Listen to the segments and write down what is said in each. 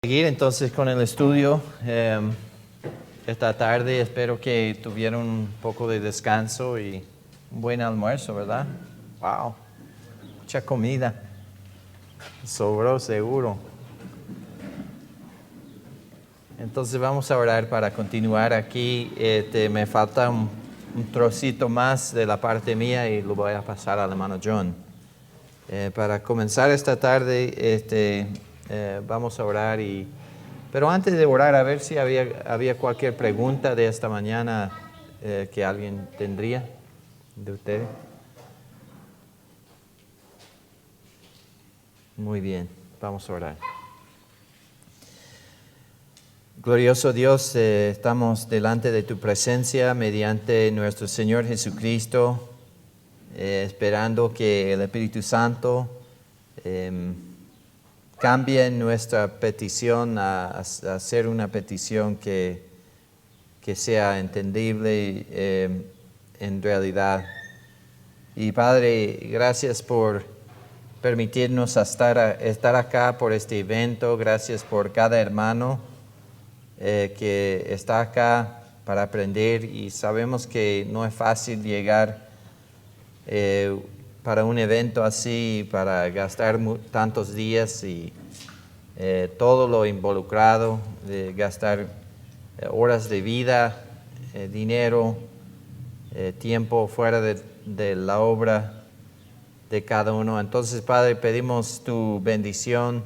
Seguir entonces con el estudio esta tarde. Espero que tuvieron un poco de descanso y un buen almuerzo, ¿verdad? Wow, mucha comida. Sobró seguro. Entonces vamos a orar para continuar aquí. Me falta un trocito más de la parte mía y lo voy a pasar al hermano John. Para comenzar esta tarde, vamos a orar. Pero antes de orar, a ver si había cualquier pregunta de esta mañana que alguien tendría de ustedes. Muy bien, vamos a orar. Glorioso Dios, estamos delante de tu presencia mediante nuestro Señor Jesucristo, esperando que el Espíritu Santo cambie nuestra petición a hacer una petición que sea entendible en realidad. Y Padre, gracias por permitirnos estar acá por este evento. Gracias por cada hermano que está acá para aprender, y sabemos que no es fácil llegar para un evento así, para gastar tantos días y todo lo involucrado, de gastar horas de vida, dinero, tiempo fuera de la obra de cada uno. Entonces, Padre, pedimos tu bendición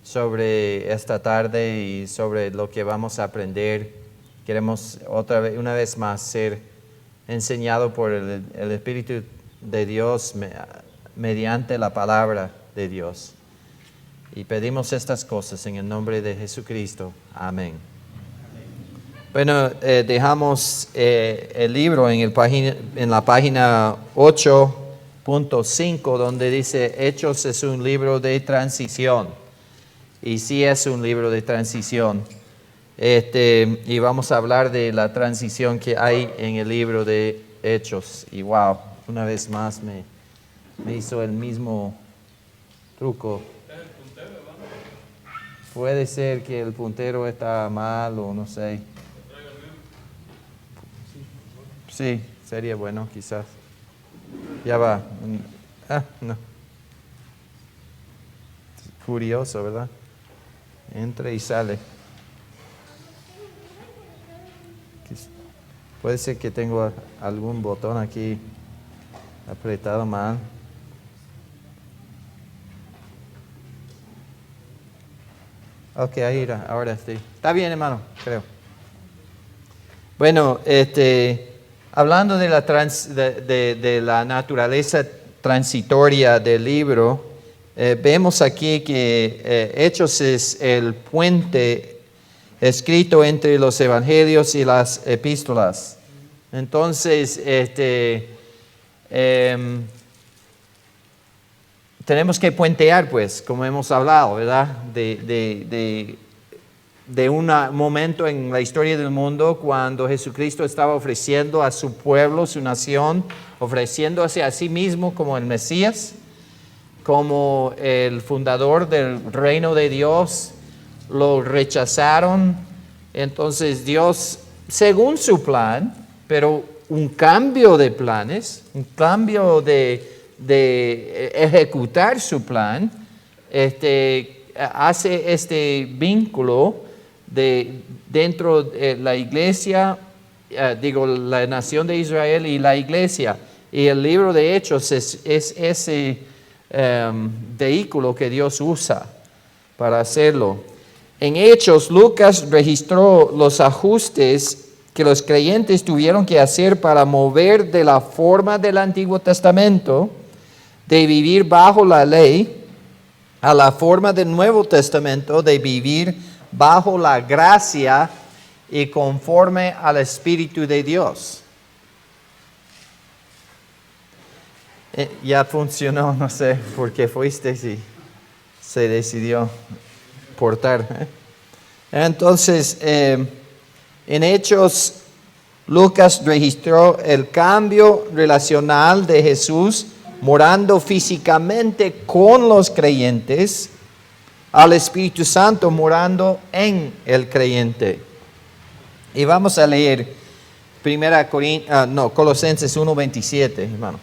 sobre esta tarde y sobre lo que vamos a aprender. Queremos una vez más ser enseñado por el Espíritu de Dios mediante la palabra de Dios. Y pedimos estas cosas en el nombre de Jesucristo. Amén. Bueno, dejamos el libro en la página 8.5, donde dice Hechos es un libro de transición. Y sí es un libro de transición. Y vamos a hablar de la transición que hay en el libro de Hechos. Y wow, una vez más me hizo el mismo truco. Puede ser que el puntero está mal o no sé. Sí, sería bueno quizás. Ya va. No. Curioso, ¿verdad? Entra y sale. Puede ser que tengo algún botón aquí apretado mal. Ok, ahí ahora sí. Está bien, hermano, creo. Bueno, hablando de la naturaleza transitoria del libro, vemos aquí que Hechos es el puente escrito entre los evangelios y las epístolas. Entonces, tenemos que puentear, pues, como hemos hablado, ¿verdad? De un momento en la historia del mundo cuando Jesucristo estaba ofreciendo a su pueblo, su nación, ofreciéndose a sí mismo como el Mesías, como el fundador del reino de Dios. Lo rechazaron. Entonces Dios, según su plan, pero un cambio de planes, un cambio de ejecutar su plan, hace este vínculo dentro de la iglesia, la nación de Israel y la iglesia. Y el libro de Hechos es ese vehículo que Dios usa para hacerlo. En Hechos, Lucas registró los ajustes que los creyentes tuvieron que hacer para mover de la forma del Antiguo Testamento, de vivir bajo la ley, a la forma del Nuevo Testamento, de vivir bajo la gracia y conforme al Espíritu de Dios. Ya funcionó, no sé por qué fuiste si se decidió portar. Entonces, en Hechos, Lucas registró el cambio relacional de Jesús morando físicamente con los creyentes al Espíritu Santo morando en el creyente. Y vamos a leer Colosenses 1:27, hermano.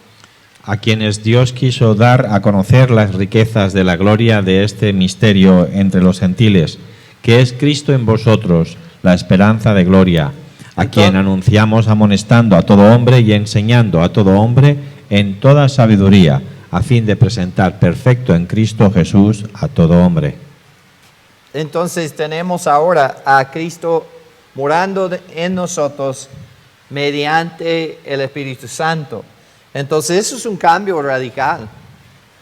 A quienes Dios quiso dar a conocer las riquezas de la gloria de este misterio entre los gentiles, que es Cristo en vosotros, la esperanza de gloria, a quien anunciamos amonestando a todo hombre y enseñando a todo hombre en toda sabiduría, a fin de presentar perfecto en Cristo Jesús a todo hombre. Entonces tenemos ahora a Cristo morando en nosotros mediante el Espíritu Santo. Entonces eso es un cambio radical.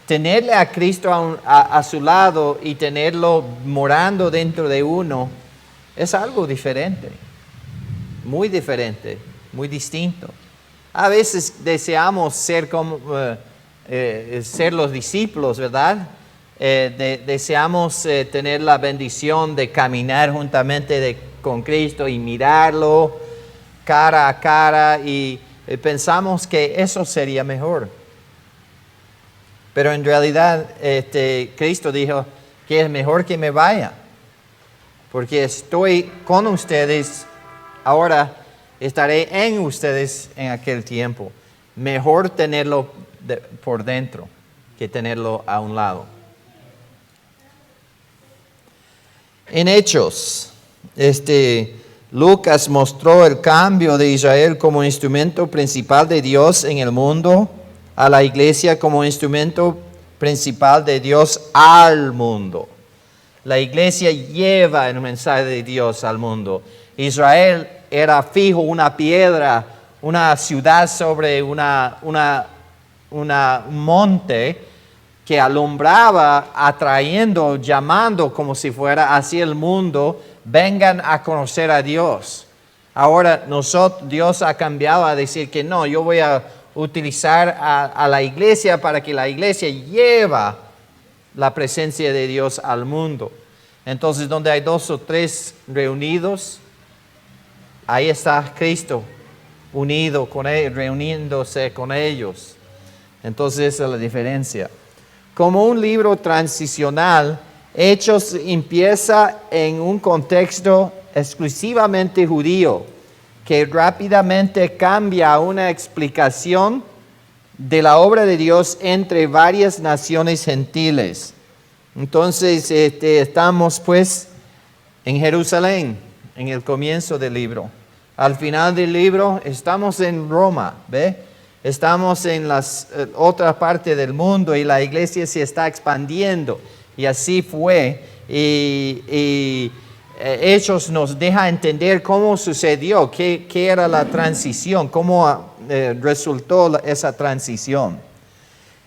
Tenerle a Cristo a su lado y tenerlo morando dentro de uno es algo diferente, muy diferente, muy distinto. A veces deseamos ser como ser los discípulos, ¿verdad? Deseamos tener la bendición de caminar juntamente con Cristo y mirarlo cara a cara y pensamos que eso sería mejor. Pero en realidad Cristo dijo que es mejor que me vaya, porque estoy con ustedes, ahora estaré en ustedes en aquel tiempo. Mejor tenerlo por dentro que tenerlo a un lado. En Hechos, Lucas mostró el cambio de Israel como instrumento principal de Dios en el mundo, a la iglesia como instrumento principal de Dios al mundo. La iglesia lleva el mensaje de Dios al mundo. Israel era fijo, una piedra, una ciudad sobre un monte que alumbraba, atrayendo, llamando como si fuera hacia el mundo, vengan a conocer a Dios. Ahora Dios ha cambiado a decir que no, yo voy a utilizar a la iglesia para que la iglesia lleve la presencia de Dios al mundo. Entonces, donde hay 2 o 3 reunidos, ahí está Cristo unido con ellos, reuniéndose con ellos. Entonces, esa es la diferencia. Como un libro transicional, Hechos empieza en un contexto exclusivamente judío, que rápidamente cambia a una explicación de la obra de Dios entre varias naciones gentiles. Entonces, estamos pues en Jerusalén, en el comienzo del libro. Al final del libro estamos en Roma, ¿ve? Estamos en otra parte del mundo y la iglesia se está expandiendo. Y así fue. Y Hechos nos deja entender cómo sucedió, qué era la transición, cómo resultó esa transición.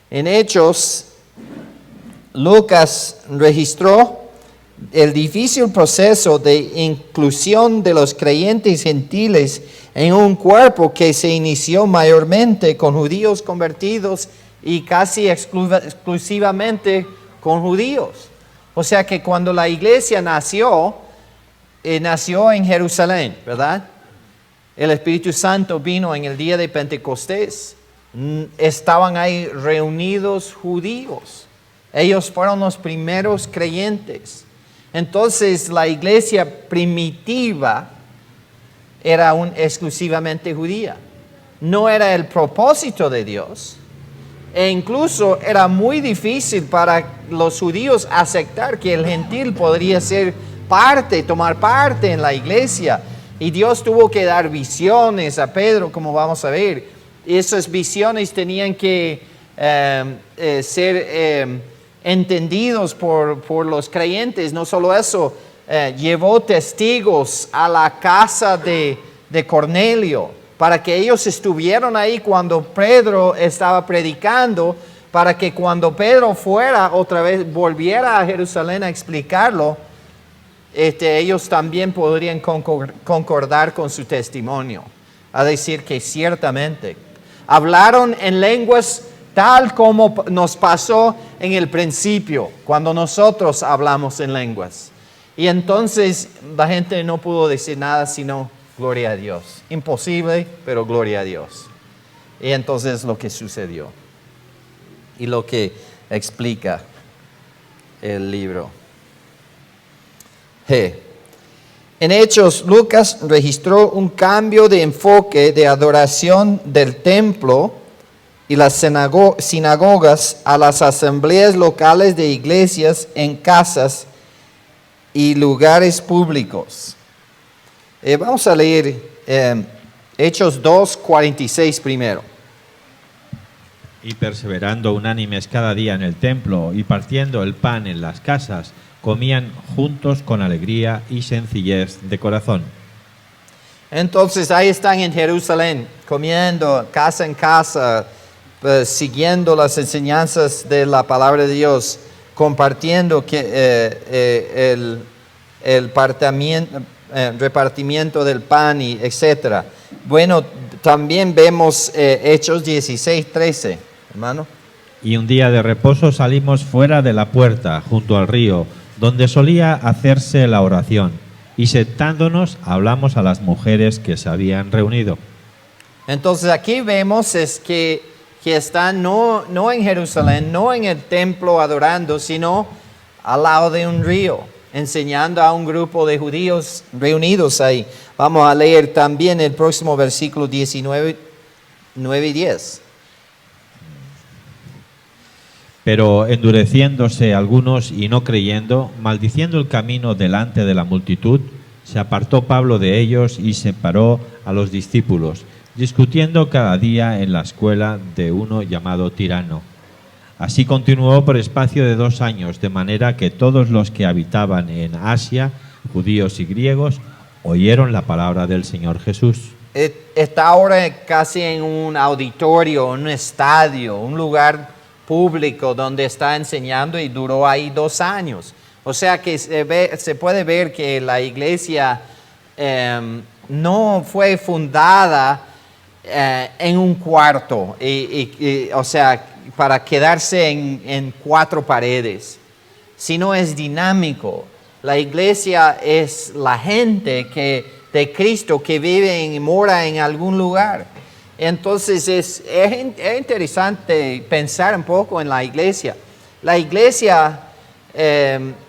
En Hechos, Lucas registró el difícil proceso de inclusión de los creyentes gentiles en un cuerpo que se inició mayormente con judíos convertidos y casi exclusivamente con judíos. O sea que cuando la iglesia nació en Jerusalén, ¿verdad? El Espíritu Santo vino en el día de Pentecostés. Estaban ahí reunidos judíos. Ellos fueron los primeros creyentes. Entonces la iglesia primitiva era exclusivamente judía. No era el propósito de Dios. E incluso era muy difícil para los judíos aceptar que el gentil podría tomar parte en la iglesia. Y Dios tuvo que dar visiones a Pedro, como vamos a ver. Y esas visiones tenían que ser entendidos por los creyentes. No solo eso, llevó testigos a la casa de Cornelio, para que ellos estuvieran ahí cuando Pedro estaba predicando, para que cuando Pedro fuera otra vez, volviera a Jerusalén a explicarlo, ellos también podrían concordar con su testimonio, a decir que ciertamente hablaron en lenguas tal como nos pasó en el principio, cuando nosotros hablamos en lenguas. Y entonces la gente no pudo decir nada sino gloria a Dios. Imposible, pero gloria a Dios. Y entonces lo que sucedió y lo que explica el libro. En Hechos, Lucas registró un cambio de enfoque de adoración del templo y las sinagogas a las asambleas locales de iglesias en casas y lugares públicos. Vamos a leer Hechos 2:46 primero. Y perseverando unánimes cada día en el templo y partiendo el pan en las casas, comían juntos con alegría y sencillez de corazón. Entonces ahí están en Jerusalén, comiendo casa en casa, siguiendo las enseñanzas de la palabra de Dios, compartiendo el repartimiento del pan, y etc. Bueno, también vemos Hechos 16:13, hermano. Y un día de reposo salimos fuera de la puerta, junto al río, donde solía hacerse la oración, y sentándonos hablamos a las mujeres que se habían reunido. Entonces aquí vemos es que están no en Jerusalén, no en el templo adorando, sino al lado de un río, enseñando a un grupo de judíos reunidos ahí. Vamos a leer también el próximo versículo 19, 9 y 10. Pero endureciéndose algunos y no creyendo, maldiciendo el camino delante de la multitud, se apartó Pablo de ellos y separó a los discípulos, discutiendo cada día en la escuela de uno llamado Tirano. Así continuó por espacio de 2 años, de manera que todos los que habitaban en Asia, judíos y griegos, oyeron la palabra del Señor Jesús. Está ahora casi en un auditorio, un estadio, un lugar público donde está enseñando, y duró ahí 2 años. O sea que se puede ver que la iglesia no fue fundada en un cuarto, o sea, para quedarse en 4 paredes, sino es dinámico. La iglesia es la gente de Cristo que vive y mora en algún lugar. Entonces es interesante pensar un poco en la iglesia. La iglesia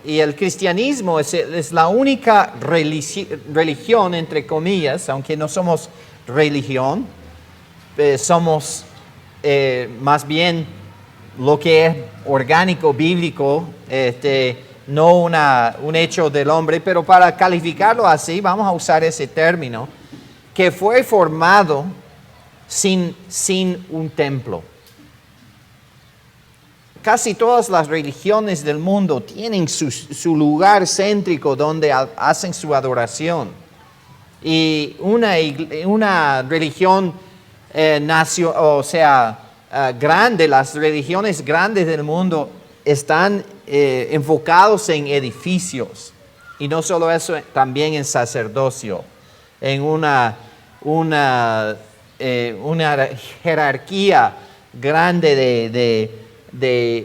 y el cristianismo es la única religión, entre comillas, aunque no somos religión, somos más bien lo que es orgánico, bíblico, no un hecho del hombre, pero para calificarlo así, vamos a usar ese término, que fue formado sin un templo. Casi todas las religiones del mundo tienen su lugar céntrico donde hacen su adoración. Y una religión grande, las religiones grandes del mundo están enfocados en edificios. Y no solo eso, también en sacerdocio, en una jerarquía grande de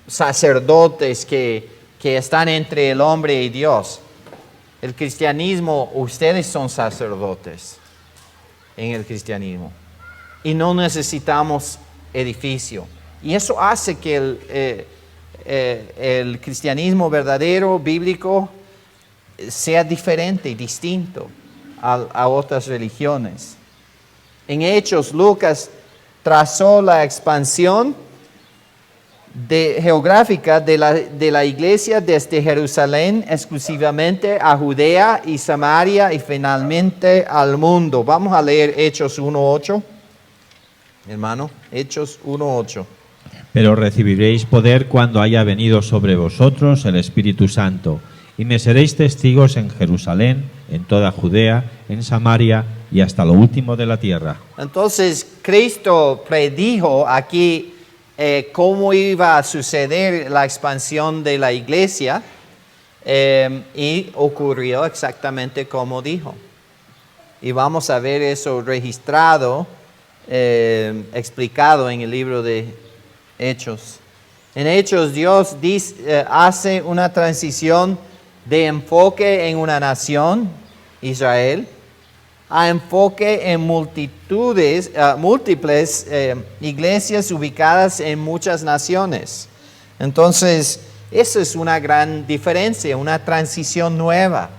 sacerdotes que están entre el hombre y Dios. El cristianismo, ustedes son sacerdotes en el cristianismo y no necesitamos edificio. Y eso hace que el cristianismo verdadero, bíblico, sea diferente, distinto a otras religiones. En Hechos, Lucas trazó la expansión geográfica de la iglesia desde Jerusalén exclusivamente a Judea y Samaria y finalmente al mundo. Vamos a leer Hechos 1:8. Hermano, Hechos 1:8. Pero recibiréis poder cuando haya venido sobre vosotros el Espíritu Santo, y me seréis testigos en Jerusalén, en toda Judea, en Samaria y hasta lo último de la tierra. Entonces, Cristo predijo aquí cómo iba a suceder la expansión de la iglesia y ocurrió exactamente como dijo. Y vamos a ver eso registrado, explicado en el libro de Hechos. En Hechos, Dios hace una transición de enfoque en una nación, Israel, a enfoque en múltiples iglesias ubicadas en muchas naciones. Entonces, Eso es una gran diferencia, una transición nueva.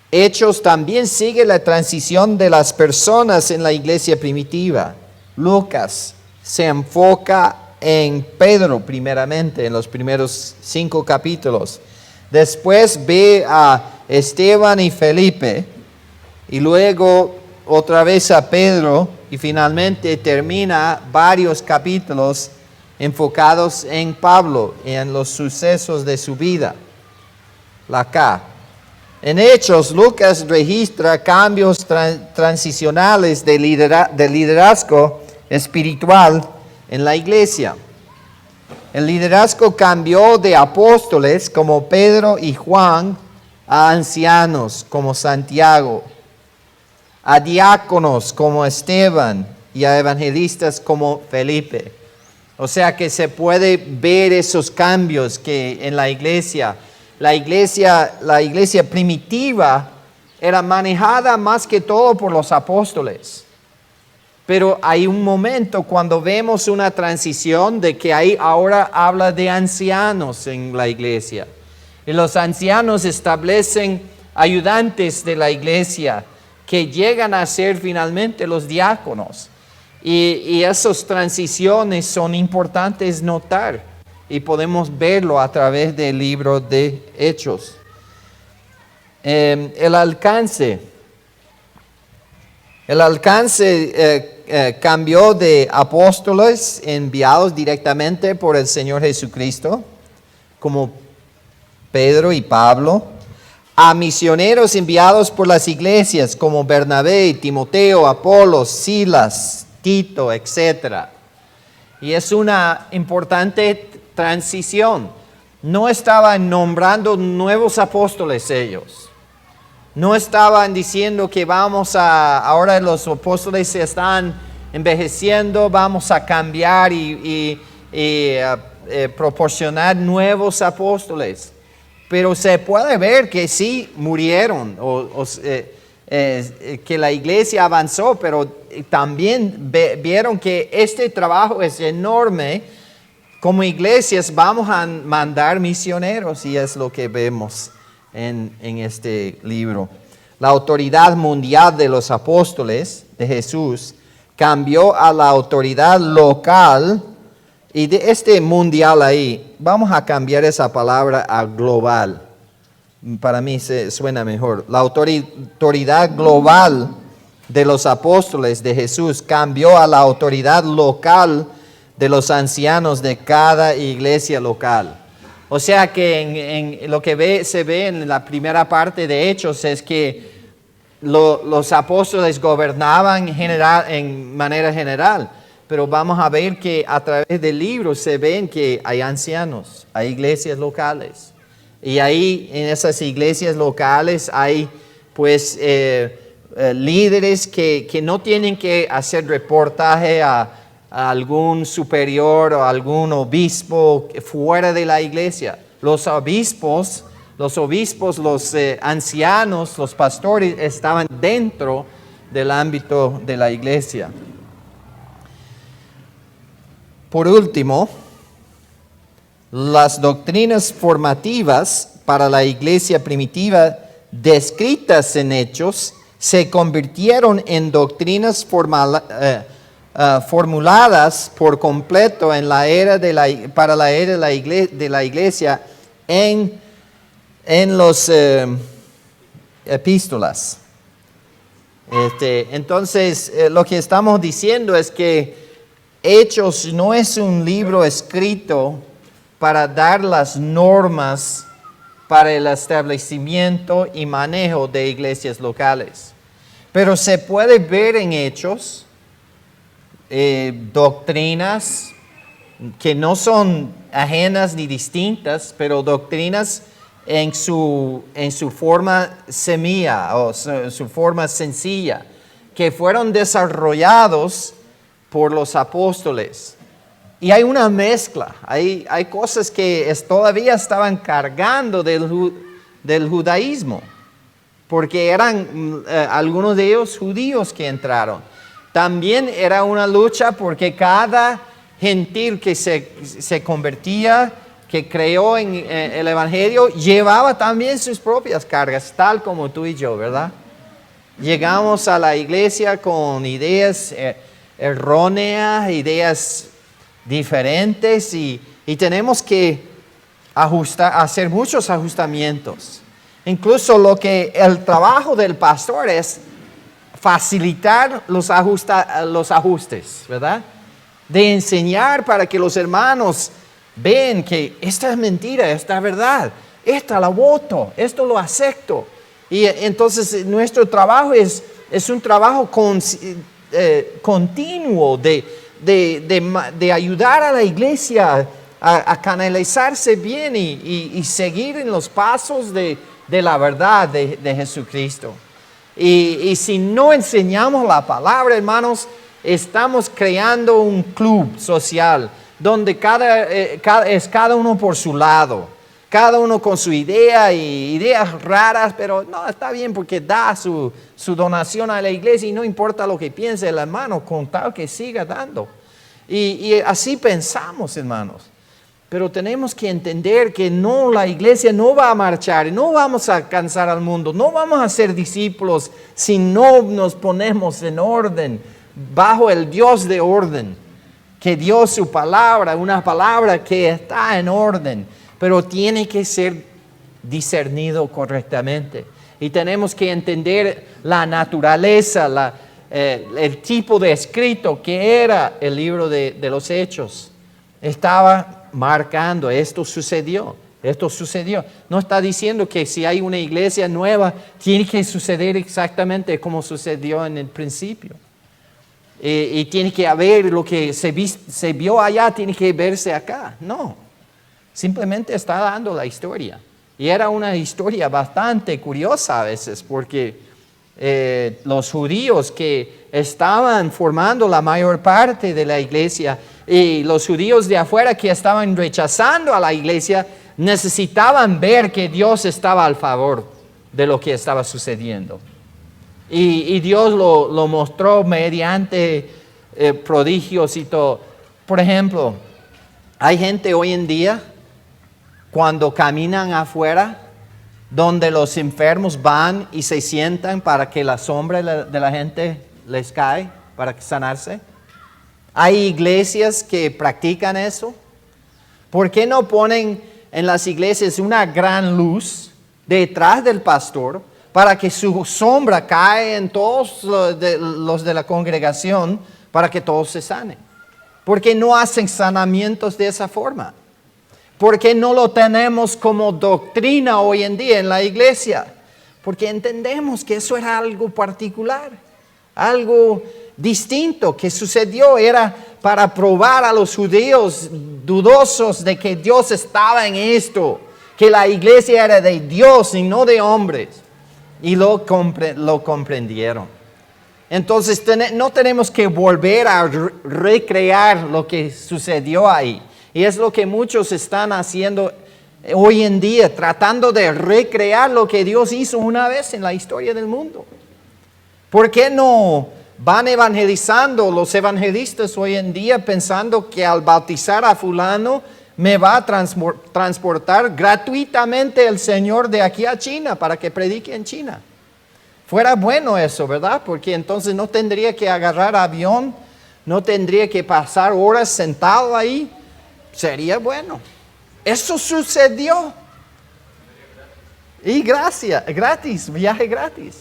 Hechos también sigue la transición de las personas en la iglesia primitiva. Lucas se enfoca en Pedro primeramente, en los primeros 5 capítulos. Después ve a Esteban y Felipe, y luego otra vez a Pedro, y finalmente termina varios capítulos enfocados en Pablo y en los sucesos de su vida. En Hechos, Lucas registra cambios transicionales de liderazgo espiritual en la iglesia. El liderazgo cambió de apóstoles como Pedro y Juan a ancianos como Santiago, a diáconos como Esteban y a evangelistas como Felipe. O sea que se puede ver esos cambios que en la iglesia primitiva era manejada más que todo por los apóstoles. Pero hay un momento cuando vemos una transición de que ahí ahora habla de ancianos en la iglesia. Y los ancianos establecen ayudantes de la iglesia que llegan a ser finalmente los diáconos. Y esas transiciones son importantes notar. Y podemos verlo a través del libro de Hechos. El alcance cambió de apóstoles enviados directamente por el Señor Jesucristo, como Pedro y Pablo, a misioneros enviados por las iglesias, como Bernabé, Timoteo, Apolos, Silas, Tito, etc. Y es una importante transición. No estaban nombrando nuevos apóstoles ellos. No estaban diciendo que ahora los apóstoles se están envejeciendo, vamos a cambiar y proporcionar nuevos apóstoles. Pero se puede ver que sí murieron, que la iglesia avanzó, pero también vieron que este trabajo es enorme. Como iglesias vamos a mandar misioneros y es lo que vemos en este libro. La autoridad mundial de los apóstoles de Jesús cambió a la autoridad local, y de este mundial ahí, vamos a cambiar esa palabra a global. Para mí suena mejor. La autoridad global de los apóstoles de Jesús cambió a la autoridad local de los ancianos de cada iglesia local. O sea que en lo que se ve en la primera parte de Hechos es que los apóstoles gobernaban en manera general, pero vamos a ver que a través del libro se ven que hay ancianos, hay iglesias locales. Y ahí en esas iglesias locales hay pues líderes que no tienen que hacer reportaje a algún superior o algún obispo fuera de la iglesia. Los obispos, los ancianos, los pastores estaban dentro del ámbito de la iglesia. Por último, las doctrinas formativas para la iglesia primitiva descritas en Hechos se convirtieron en doctrinas formuladas por completo para la era de la iglesia en los epístolas. Entonces, lo que estamos diciendo es que Hechos no es un libro escrito para dar las normas para el establecimiento y manejo de iglesias locales. Pero se puede ver en Hechos doctrinas que no son ajenas ni distintas, pero doctrinas en su forma semilla o su forma sencilla, que fueron desarrollados por los apóstoles. Y hay una mezcla, hay cosas que todavía estaban cargando del judaísmo, porque eran algunos de ellos judíos que entraron. También era una lucha porque cada gentil que se convertía, que creó en el Evangelio, llevaba también sus propias cargas, tal como tú y yo, ¿verdad? Llegamos a la iglesia con ideas erróneas, ideas diferentes y tenemos que hacer muchos ajustamientos. Incluso el trabajo del pastor es facilitar los ajustes, ¿verdad? De enseñar para que los hermanos vean que esta es mentira, esta es verdad, esta la voto, esto lo acepto. Y entonces nuestro trabajo es un trabajo continuo de ayudar a la iglesia a canalizarse bien y seguir en los pasos de la verdad de Jesucristo. Y si no enseñamos la palabra, hermanos, estamos creando un club social donde cada uno por su lado, cada uno con su idea y ideas raras, pero no, está bien porque da su donación a la iglesia y no importa lo que piense el hermano, con tal que siga dando. Y así pensamos, hermanos. Pero tenemos que entender que la iglesia no va a marchar, no vamos a alcanzar al mundo, no vamos a ser discípulos si no nos ponemos en orden, bajo el Dios de orden, que dio su palabra, una palabra que está en orden, pero tiene que ser discernido correctamente. Y tenemos que entender la naturaleza, el tipo de escrito que era el libro de los Hechos. Estaba marcando, esto sucedió. No está diciendo que si hay una iglesia nueva, tiene que suceder exactamente como sucedió en el principio. Y tiene que haber lo que se vio allá, tiene que verse acá. No, simplemente está dando la historia. Y era una historia bastante curiosa a veces, porque los judíos que estaban formando la mayor parte de la iglesia y los judíos de afuera que estaban rechazando a la iglesia necesitaban ver que Dios estaba al favor de lo que estaba sucediendo. Y Dios lo mostró mediante prodigios y todo. Por ejemplo, hay gente hoy en día, cuando caminan afuera, donde los enfermos van y se sientan para que la sombra de la gente les cae, para sanarse. Hay iglesias que practican eso. ¿Por qué no ponen en las iglesias una gran luz detrás del pastor para que su sombra cae en todos los de la congregación para que todos se sanen? ¿Por qué no hacen sanamientos de esa forma? ¿Por qué no lo tenemos como doctrina hoy en día en la iglesia? Porque entendemos que eso era algo particular, algo distinto que sucedió. Era para probar a los judíos dudosos de que Dios estaba en esto, que la iglesia era de Dios y no de hombres. Y lo comprendieron. Entonces no tenemos que volver a recrear lo que sucedió ahí. Y es lo que muchos están haciendo hoy en día, tratando de recrear lo que Dios hizo una vez en la historia del mundo. ¿Por qué no van evangelizando los evangelistas hoy en día pensando que al bautizar a fulano me va a transportar gratuitamente el Señor de aquí a China para que predique en China? Fuera bueno eso, ¿verdad? Porque entonces no tendría que agarrar avión, no tendría que pasar horas sentado ahí. Sería bueno. Eso sucedió. Y gratis, viaje gratis.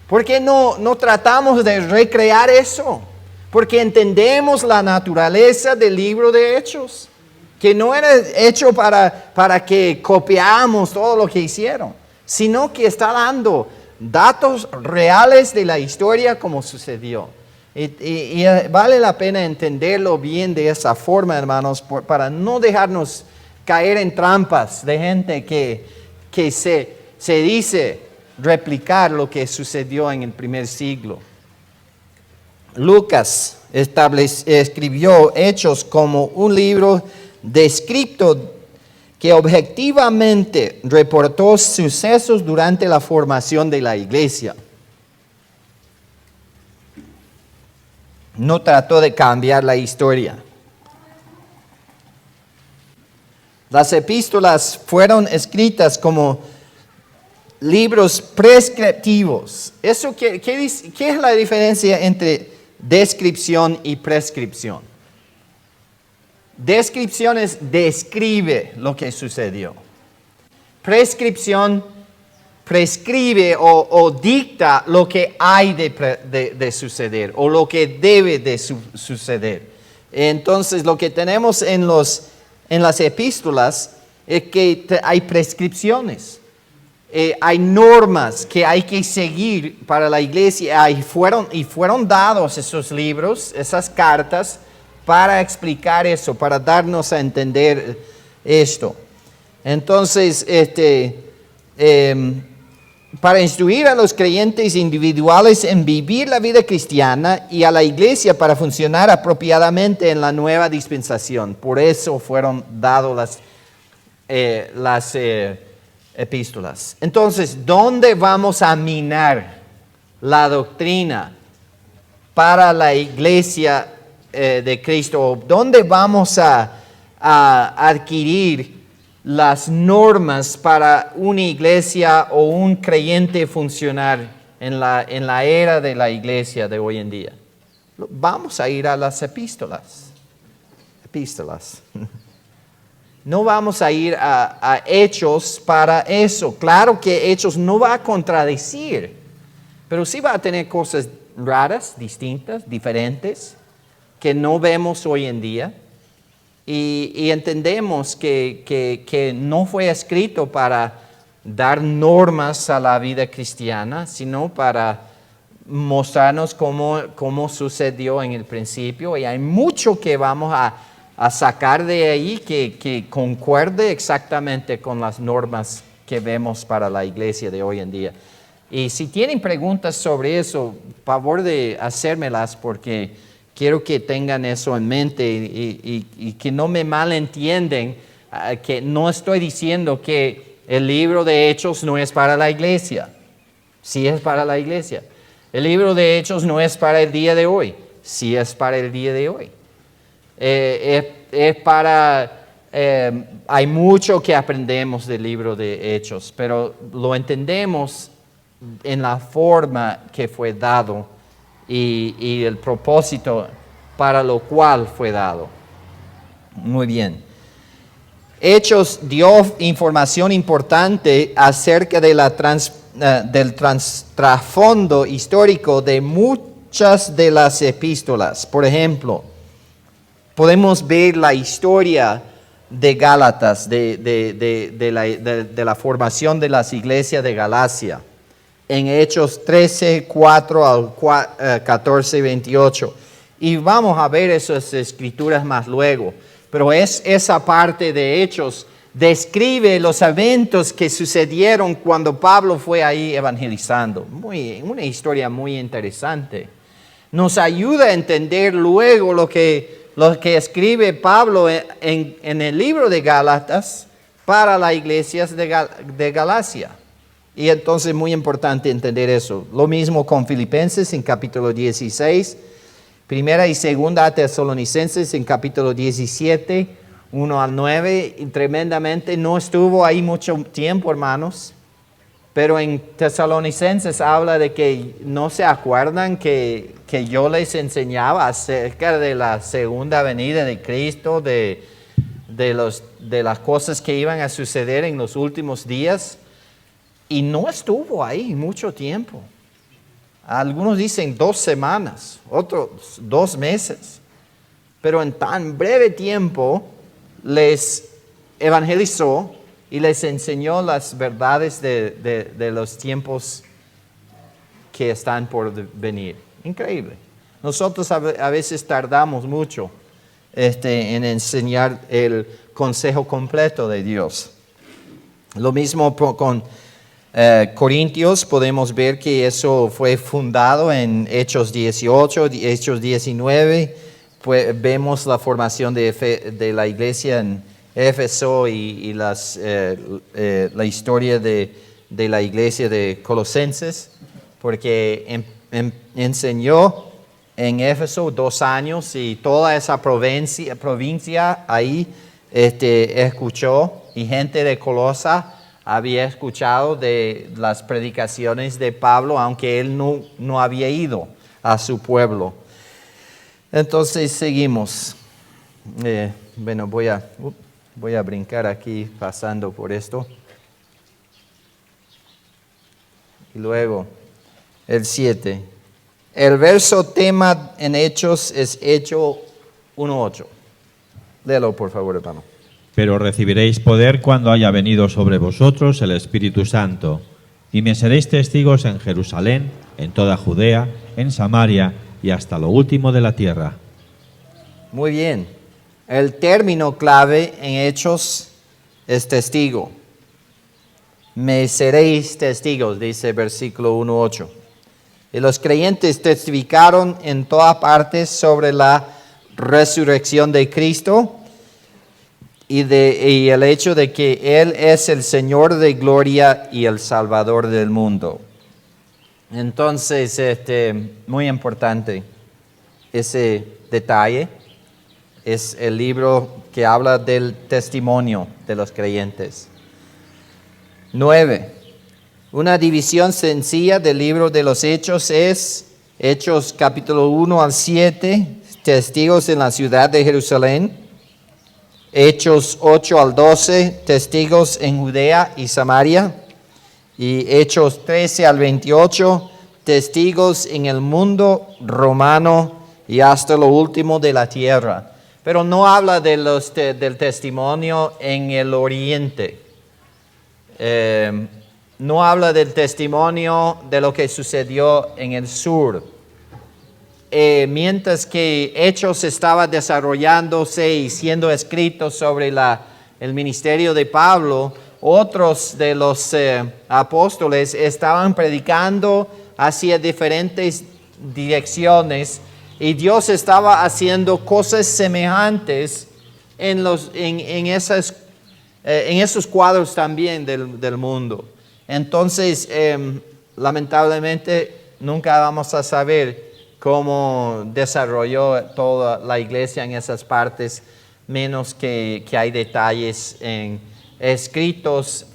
¿Por qué no tratamos de recrear eso? Porque entendemos la naturaleza del libro de Hechos. Que no era hecho para que copiáramos todo lo que hicieron, sino que está dando datos reales de la historia como sucedió. Y vale la pena entenderlo bien de esa forma, hermanos, para no dejarnos caer en trampas de gente que se dice replicar lo que sucedió en el primer siglo. Lucas escribió Hechos como un libro descripto que objetivamente reportó sucesos durante la formación de la iglesia. No trató de cambiar la historia. Las epístolas fueron escritas como libros prescriptivos. ¿Qué es la diferencia entre descripción y prescripción? Descripción es describe lo que sucedió. Prescripción prescribe o dicta lo que hay de suceder o lo que debe de suceder. Entonces, lo que tenemos en las epístolas es que hay prescripciones, hay normas que hay que seguir para la iglesia y fueron dados esos libros, esas cartas, para explicar eso, para darnos a entender esto. Entonces, para instruir a los creyentes individuales en vivir la vida cristiana y a la iglesia para funcionar apropiadamente en la nueva dispensación. Por eso fueron dadas las epístolas. Entonces, ¿dónde vamos a minar la doctrina para la iglesia de Cristo? ¿Dónde vamos a adquirir las normas para una iglesia o un creyente funcionar en la era de la iglesia de hoy en día? Vamos a ir a las epístolas. No vamos a ir a Hechos para eso. Claro que Hechos no va a contradecir, pero sí va a tener cosas raras, distintas, diferentes, que no vemos hoy en día. Y entendemos que no fue escrito para dar normas a la vida cristiana, sino para mostrarnos cómo sucedió en el principio. Y hay mucho que vamos a sacar de ahí que concuerde exactamente con las normas que vemos para la iglesia de hoy en día. Y si tienen preguntas sobre eso, favor de hacérmelas, porque quiero que tengan eso en mente y que no me malentienden, que no estoy diciendo que el libro de Hechos no es para la iglesia. Sí es para la iglesia. El libro de Hechos no es para el día de hoy. Sí es para el día de hoy. Hay mucho que aprendemos del libro de Hechos, pero lo entendemos en la forma que fue dado y el propósito para lo cual fue dado. Muy bien. Hechos dio información importante acerca de del trasfondo histórico de muchas de las epístolas. Por ejemplo, podemos ver la historia de Gálatas, de la formación de las iglesias de Galacia, en Hechos 13, 4 al 14, 28. Y vamos a ver esas escrituras más luego. Pero esa parte de Hechos describe los eventos que sucedieron cuando Pablo fue ahí evangelizando. Una historia muy interesante. Nos ayuda a entender luego lo que escribe Pablo en el libro de Gálatas para las iglesias de Galacia. Y entonces es muy importante entender eso. Lo mismo con Filipenses en capítulo 16, Primera y Segunda Tesalonicenses en capítulo 17, 1 al 9. Y tremendamente no estuvo ahí mucho tiempo, hermanos. Pero en Tesalonicenses habla de que no se acuerdan que yo les enseñaba acerca de la segunda venida de Cristo, de las cosas que iban a suceder en los últimos días. Y no estuvo ahí mucho tiempo. Algunos dicen 2 semanas, otros 2 meses. Pero en tan breve tiempo les evangelizó y les enseñó las verdades de los tiempos que están por venir. Increíble. Nosotros a veces tardamos mucho en enseñar el consejo completo de Dios. Lo mismo con Corintios, podemos ver que eso fue fundado en Hechos 18, Hechos 19. Pues vemos la formación de la iglesia en Éfeso y la historia de la iglesia de Colosenses, porque enseñó en Éfeso 2 años y toda esa provincia ahí escuchó, y gente de Colosa había escuchado de las predicaciones de Pablo, aunque él no había ido a su pueblo. Entonces seguimos. Bueno, voy a brincar aquí pasando por esto. Y luego, el 7. El verso tema en Hechos es Hechos 1:8. Léelo, por favor, hermano. Pero recibiréis poder cuando haya venido sobre vosotros el Espíritu Santo, y me seréis testigos en Jerusalén, en toda Judea, en Samaria y hasta lo último de la tierra. Muy bien. El término clave en Hechos es testigo. Me seréis testigos, dice versículo 1:8. Y los creyentes testificaron en todas partes sobre la resurrección de Cristo y el hecho de que Él es el Señor de gloria y el Salvador del mundo. Entonces, muy importante ese detalle. Es el libro que habla del testimonio de los creyentes. 9. Una división sencilla del libro de los Hechos es Hechos capítulo 1 al 7, testigos en la ciudad de Jerusalén. Hechos 8 al 12, testigos en Judea y Samaria. Y Hechos 13 al 28, testigos en el mundo romano y hasta lo último de la tierra. Pero no habla del testimonio en el oriente. No habla del testimonio de lo que sucedió en el sur. Mientras que Hechos estaba desarrollándose y siendo escrito sobre el ministerio de Pablo, otros de los apóstoles estaban predicando hacia diferentes direcciones y Dios estaba haciendo cosas semejantes en esos cuadros también del mundo. Entonces, lamentablemente, nunca vamos a saber cómo desarrolló toda la iglesia en esas partes, menos que hay detalles en escritos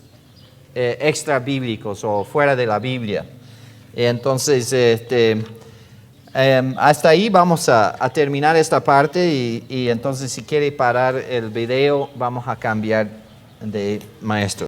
extra bíblicos o fuera de la Biblia. Entonces, hasta ahí vamos a terminar esta parte y entonces si quiere parar el video, vamos a cambiar de maestro.